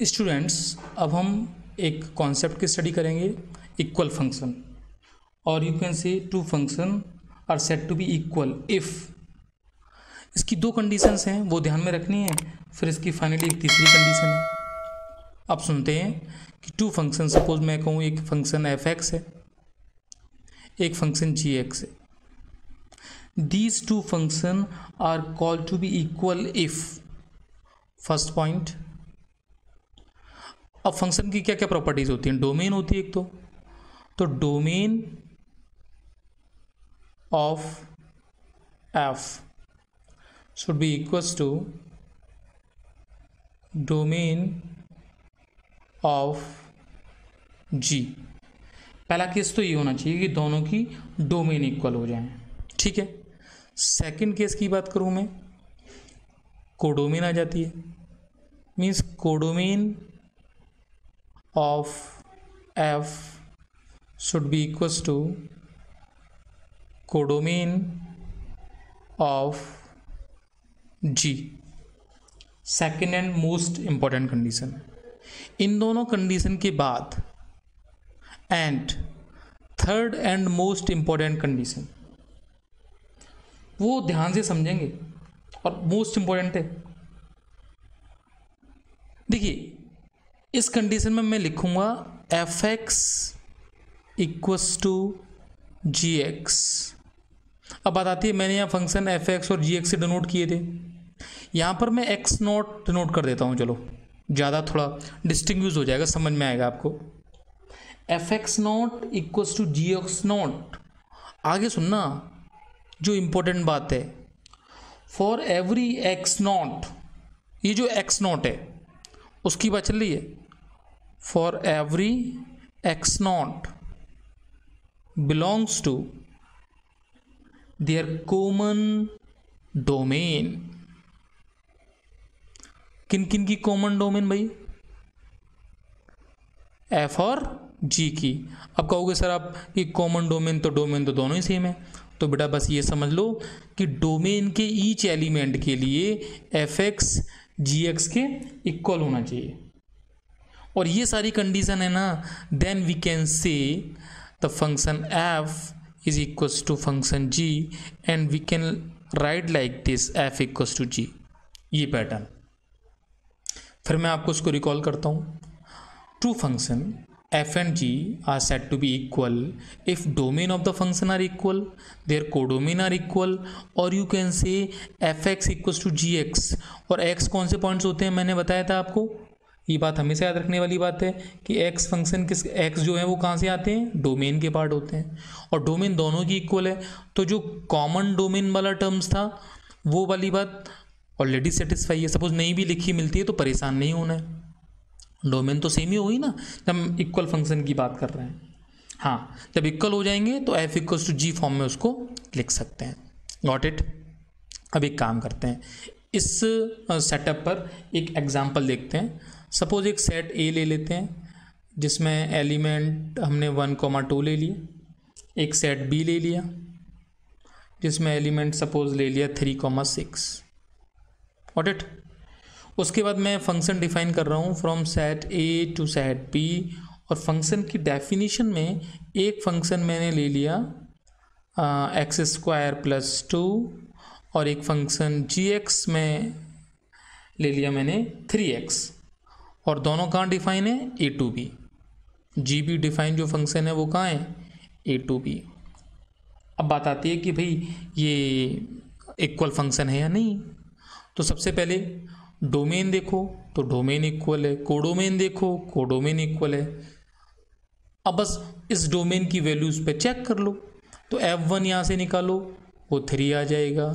Students, अब हम एक कॉन्सेप्ट की स्टडी करेंगे, इक्वल फंक्शन। और you can say two function are said to be equal if. इसकी दो कंडीशंस हैं, वो ध्यान में रखनी है। फिर इसकी फाइनली एक तीसरी कंडीशन है। अब सुनते हैं कि टू फंक्शन, सपोज मैं कहूँ एक फंक्शन एफ एक्स है, एक फंक्शन जी एक्स है। These two function are called to be equal if. First point, अब फंक्शन की क्या क्या प्रॉपर्टीज होती हैं? डोमेन होती है एक तो domain of F should be equals to domain of G. पहला केस तो ये होना चाहिए कि दोनों की डोमेन इक्वल हो जाएं, ठीक है। सेकंड केस की बात करूं मैं, कोडोमेन आ जाती है, means codomain of F should be equals to codomain of G. Second and most important condition. इन दोनों कंडीशन के बाद and third and most important condition, वो ध्यान से समझेंगे और मोस्ट इंपॉर्टेंट है। देखिए, इस कंडीशन में मैं लिखूंगा F X equals to G X. अब बात आती है, मैंने यहाँ फंक्शन एफ एक्स और जी एक्स से डिनोट किए थे, यहाँ पर मैं एक्स नॉट डिनोट कर देता हूँ। चलो, ज़्यादा थोड़ा डिस्टिंग्विश हो जाएगा, समझ में आएगा आपको। F X nought equals to G X nought. आगे सुनना, जो इंपॉर्टेंट बात है, फॉर एवरी एक्स नॉट, ये जो एक्स नॉट है उसकी बात चल रही है। For every X nought belongs to their common domain. किन किन की कॉमन डोमेन भाई? एफ और जी की। अब कहोगे सर आप कि कॉमन डोमेन तो दोनों ही सेम है, तो बेटा बस ये समझ लो कि डोमेन के ईच एलिमेंट के लिए एफ एक्स जी एक्स के इक्वल होना चाहिए। और ये सारी कंडीशन है ना, then we can say the function F is equals to function G and we can write like this F equals to G. ये पैटर्न। फिर मैं आपको उसको रिकॉल करता हूँ। Two function f and g are said to be equal if domain of the function are equal, their codomain are equal, or you can say fx equals to gx। और x कौन से points होते हैं मैंने बताया था आपको, ये बात हमेशा याद रखने वाली बात है कि x फंक्शन किस x जो है वो कहाँ से आते हैं? डोमेन के पार्ट होते हैं, और डोमेन दोनों की इक्वल है। तो जो कॉमन डोमेन वाला टर्म्स था वो वाली बात ऑलरेडी सेटिस्फाई है। सपोज नहीं भी लिखी मिलती है तो परेशान नहीं होना है, डोमेन तो सेम ही होगी ना जब हम इक्वल फंक्शन की बात कर रहे हैं। हाँ, जब इक्वल हो जाएंगे तो F equals to G form में उसको लिख सकते हैं। Got it? अब एक काम करते हैं, इस सेटअप पर एक एग्जांपल देखते हैं। सपोज एक सेट ए ले लेते हैं जिसमें एलिमेंट हमने 1,2 ले लिए। एक सेट बी ले लिया जिसमें एलिमेंट सपोज ले लिया 3,6। Got it? उसके बाद मैं फंक्शन डिफाइन कर रहा हूँ from set A to set B. और फंक्शन की डेफिनेशन में एक फंक्शन मैंने ले लिया एक्स स्क्वायर प्लस 2, और एक फंक्शन जी एक्स में ले लिया मैंने 3x। और दोनों कहाँ डिफाइन है? A to B. G B define जो फंक्शन है वो कहाँ है? A to B. अब बात आती है कि भाई ये इक्वल फंक्शन है या नहीं। तो सबसे पहले डोमेन देखो तो डोमेन इक्वल है, कोडोमेन देखो कोडोमेन इक्वल है। अब बस इस डोमेन की वैल्यूज़ पे चेक कर लो। तो f1 यहाँ से निकालो वो 3 आ जाएगा,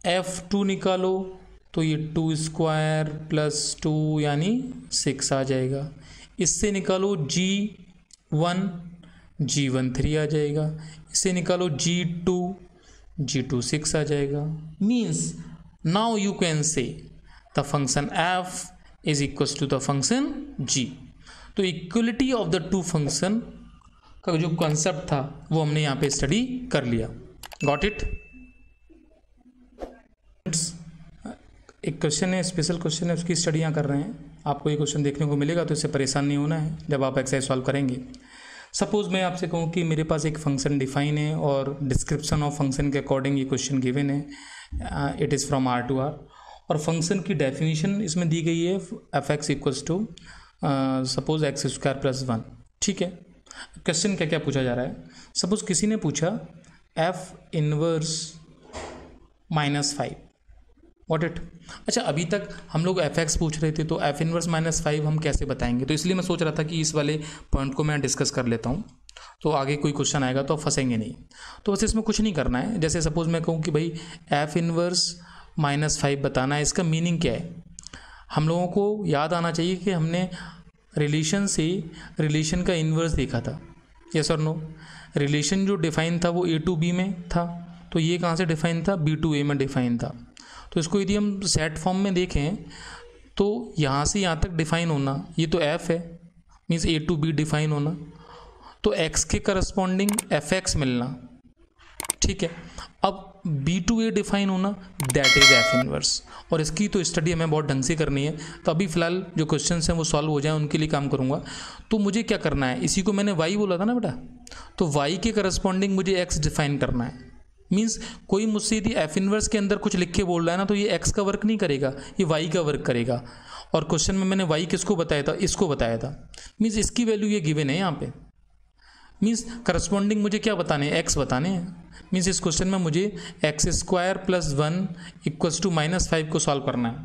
f2 निकालो तो ये 2 स्क्वायर प्लस 2 यानी 6 आ जाएगा। इससे निकालो g1 3 आ जाएगा। इससे निकालो g2 6 आ जाएगा। मीन्स नाउ यू कैन से the function f is equals to the function g। तो equality of the two function का जो कॉन्सेप्ट था वो हमने यहाँ पे स्टडी कर लिया। Got it? एक क्वेश्चन है, स्पेशल क्वेश्चन है, उसकी स्टडी यहाँ कर रहे हैं। आपको ये क्वेश्चन देखने को मिलेगा, तो इससे परेशान नहीं होना है जब आप एक्सरसाइज सॉल्व करेंगे। सपोज मैं आपसे कहूँ कि मेरे पास एक फंक्शन डिफाइन है और डिस्क्रिप्शन ऑफ फंक्शन के अकॉर्डिंग ये क्वेश्चन गिवन है, it is from R to R, और फंक्शन की डेफिनेशन इसमें दी गई है f(x) equals to suppose x²+1। ठीक है, क्वेश्चन क्या क्या पूछा जा रहा है। सपोज किसी ने पूछा f−5 वॉट इट। अच्छा, अभी तक हम लोग f(x) पूछ रहे थे, तो f−5 हम कैसे बताएंगे, तो इसलिए मैं सोच रहा था कि इस वाले पॉइंट को मैं डिस्कस कर लेता हूँ, तो आगे कोई क्वेश्चन आएगा तो आप फंसेंगे नहीं। तो बस इसमें कुछ नहीं करना है। जैसे सपोज मैं कहूँ कि भाई f−5 बताना है, इसका मीनिंग क्या है। हम लोगों को याद आना चाहिए कि हमने रिलेशन से रिलेशन का इन्वर्स देखा था, यस और नो। रिलेशन जो डिफाइन था वो A to B में था, तो ये कहाँ से डिफाइन था, B to A में डिफाइन था। तो इसको यदि हम सेट फॉर्म में देखें तो यहाँ से यहाँ तक डिफाइन होना, ये तो f है, means A to B define होना, तो x के करस्पॉन्डिंग f(x) मिलना। ठीक है, अब B to A डिफाइन होना, दैट इज f−, और इसकी तो स्टडी हमें बहुत ढंग से करनी है। तो अभी फिलहाल जो क्वेश्चंस हैं वो सॉल्व हो जाए, उनके लिए काम करूँगा। तो मुझे क्या करना है, इसी को मैंने y बोला था ना बेटा, तो y के करस्पॉन्डिंग मुझे x डिफाइन करना है। मीन्स कोई मुझसे यदि f−1 के अंदर कुछ लिख के बोल रहा है ना, तो ये x का वर्क नहीं करेगा, ये y का वर्क करेगा। और क्वेश्चन में मैंने y किसको बताया था, इसको बताया था। मीन्स इसकी वैल्यू ये गिवन है यहाँ पे। मीन्स करस्पॉन्डिंग मुझे क्या बताने हैं, x बताने हैं। मीन्स इस क्वेश्चन में मुझे x²+1 इक्वल्स टू -5 को सॉल्व करना है,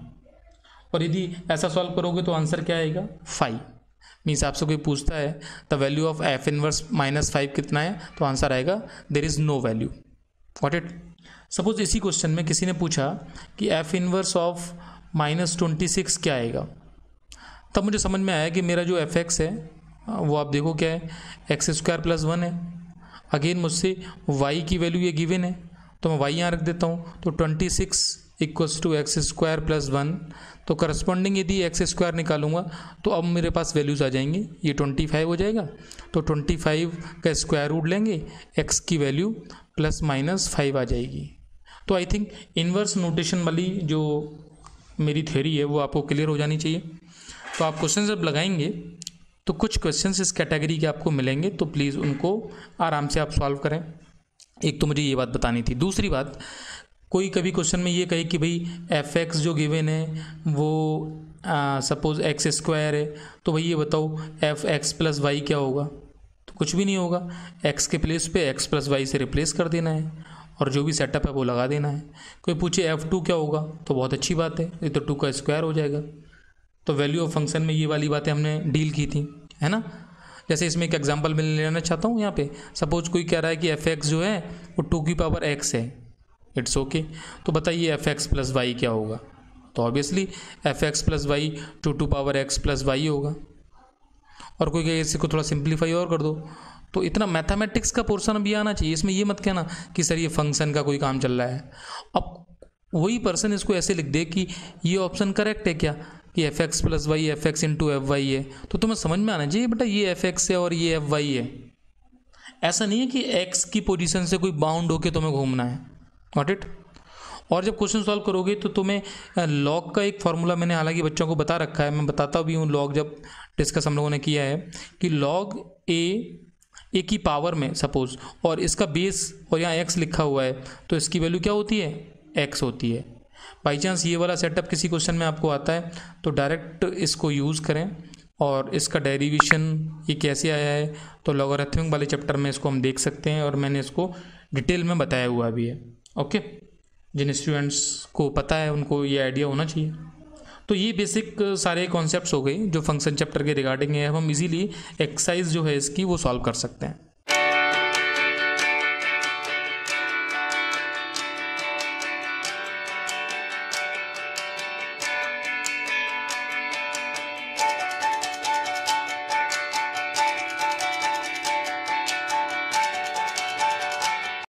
और यदि ऐसा सॉल्व करोगे तो आंसर क्या आएगा, 5। मीन्स आपसे कोई पूछता है द वैल्यू ऑफ f−5 कितना है, तो आंसर आएगा there is no value. What it. Suppose इसी क्वेश्चन में किसी ने पूछा कि f−1 ऑफ -26 क्या आएगा, तब मुझे समझ में आया कि मेरा जो f(x) है वो आप देखो क्या है, x²+1 है। अगेन मुझसे y की वैल्यू ये गिवन है, तो मैं y यहाँ रख देता हूँ, तो 26 इक्वल्स टू x²+1। तो करस्पॉन्डिंग यदि x² निकालूंगा तो अब मेरे पास वैल्यूज़ आ जाएंगी, ये 25 हो जाएगा, तो 25 का स्क्वायर रूट लेंगे, x की वैल्यू +−5 आ जाएगी। तो आई थिंक इन्वर्स नोटेशन वाली जो मेरी थ्योरी है वो आपको क्लियर हो जानी चाहिए। तो आप क्वेश्चन जब लगाएंगे तो कुछ क्वेश्चंस इस कैटेगरी के आपको मिलेंगे, तो प्लीज़ उनको आराम से आप सॉल्व करें। एक तो मुझे ये बात बतानी थी। दूसरी बात, कोई कभी क्वेश्चन में ये कहे कि भाई f(x) जो गिवन है वो सपोज x² है, तो भाई ये बताओ f(x+y) क्या होगा, तो कुछ भी नहीं होगा। x के प्लेस पे x+y से रिप्लेस कर देना है और जो भी सेटअप है वो लगा देना है। कोई पूछे f2 क्या होगा, तो बहुत अच्छी बात है, ये तो 2 का स्क्वायर हो जाएगा। तो वैल्यू ऑफ फंक्शन में ये वाली बातें हमने डील की थी, है ना। जैसे इसमें एक एग्जांपल मैं लेना चाहता हूँ यहाँ पे। सपोज कोई कह रहा है कि f(x) जो है वो 2 की पावर x है, इट्स ओके। तो बताइए f(x+y) क्या होगा, तो ऑब्वियसली f(x+y) 2 पावर x+y होगा। और कोई कहे इसको थोड़ा सिंप्लीफाई और कर दो, तो इतना मैथमेटिक्स का पोर्शन भी आना चाहिए। इसमें ये मत कहना कि सर ये फंक्शन का कोई काम चल रहा है। अब वही पर्सन इसको ऐसे लिख दे कि ये ऑप्शन करेक्ट है क्या, कि f(x+y) f(x × fy) है, तो तुम्हें समझ में आना चाहिए बेटा ये f(x) है और ये fy है। ऐसा नहीं है कि x की पोजीशन से कोई बाउंड होके तुम्हें घूमना है। Got it. और जब क्वेश्चन सॉल्व करोगे तो तुम्हें लॉग का एक फार्मूला मैंने हालांकि बच्चों को बता रखा है, मैं बताता भी हूँ। लॉग जब डिस्कस हम लोगों ने किया है कि लॉग a की पावर में सपोज, और इसका बेस और यहाँ x लिखा हुआ है, तो इसकी वैल्यू क्या होती है, x होती है। बाई चांस ये वाला सेटअप किसी क्वेश्चन में आपको आता है तो डायरेक्ट इसको यूज़ करें। और इसका डेरिवेशन ये कैसे आया है, तो लॉगरिथमिक वाले चैप्टर में इसको हम देख सकते हैं, और मैंने इसको डिटेल में बताया हुआ भी है। ओके, जिन स्टूडेंट्स को पता है उनको ये आइडिया होना चाहिए। तो ये बेसिक सारे कॉन्सेप्ट्स हो गए जो फंक्शन चैप्टर के रिगार्डिंग है। अब हम इजीली एक्सरसाइज जो है इसकी वो सॉल्व कर सकते हैं।